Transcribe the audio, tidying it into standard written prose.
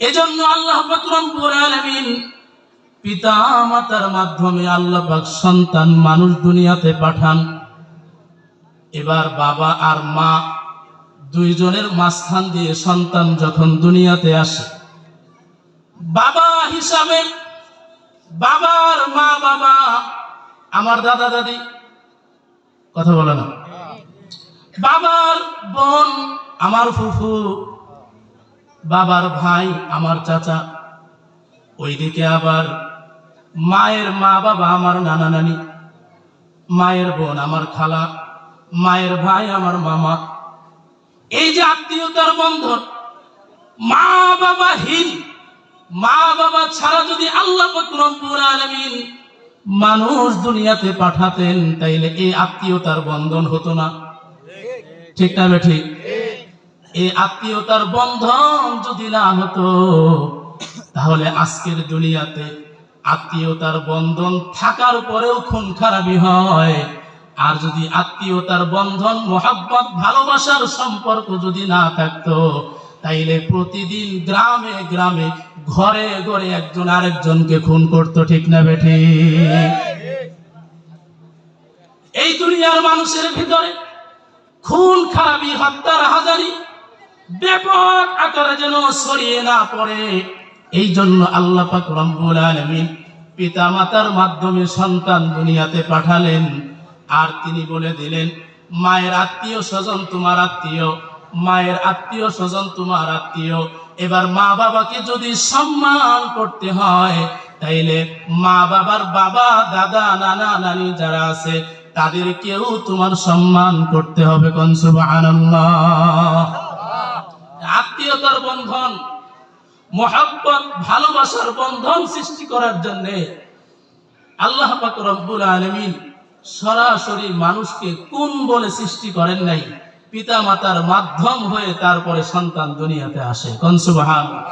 এজন্য আল্লাহ পাক রব্বুল আলামিন পিতা মাতার মাধ্যমে আল্লাহ পাক সন্তান মানুষ দুনিয়াতে পাঠান। এবার বাবা আর মা দুইজনের মাঝখান দিয়ে সন্তান যখন দুনিয়াতে আসে, বাবা হিসাবে বাবার মা বাবা আমার দাদা দাদি, কথা বলে না, বাবার বোন আমার ফুফু, বাবার ভাই আমার চাচা, ওইদিকে আবার মায়ের মা বাবা আমার নানা নানি, মায়ের বোন আমার খালা, মায়ের ভাই আমার মামা। এই যে আত্মীয়তার বন্ধন, মা বাবাহীন, মা বাবা ছাড়া যদি আল্লাহ পাক রব্বুল আলামিন মানুষ দুনিয়াতে পাঠাতেন, তাইলে এই আত্মীয়তার বন্ধন হতো না। ঠিক না বেঠিক? এই আত্মীয়তার বন্ধন যদি না হতো, তাহলে আজকের দুনিয়াতে আত্মীয়তার বন্ধন থাকার পরেও খুন খারাপি হয়। আর যদি আত্মীয়তার বন্ধন, মোহাব্বত, ভালোবাসার সম্পর্ক যদি না থাকতো, তাইলে প্রতিদিন গ্রামে গ্রামে ঘরে ঘরে একজন আরেকজনকে খুন করতো। ঠিক না বেঠিক? এই দুনিয়ার মানুষের ভিতরে খুন খারাপি, হত্যার হাজারি ব্যাপক আকারে যেন ছড়িয়ে না পড়ে, এই জন্য আল্লাহ পাক রব্বুল আলামিন পিতা মাতার মাধ্যমে সন্তান দুনিয়াতে পাঠালেন। আর তিনি বলে দিলেন, মায়ের আত্মীয় স্বজন তোমার আত্মীয়, মায়ের আত্মীয় স্বজন তোমার আত্মীয়। এবার মা বাবাকে যদি সম্মান করতে হয়, তাইলে মা বাবার বাবা, দাদা, নানা, নানি যারা আছে তাদেরকেও তোমার সম্মান করতে হবে। কোন সুবহানাল্লাহ। আত্মীয়তার বন্ধন, মোহাব্বত, ভালোবাসার বন্ধন সৃষ্টি করার জন্য আল্লাহ পাক রব্বুল আলামিন সরাসরি মানুষকে কোন বলে সৃষ্টি করেন নাই, পিতা মাতার মাধ্যম হয়ে তারপরে সন্তান দুনিয়াতে আসে। কোন সুবহানাল্লাহ।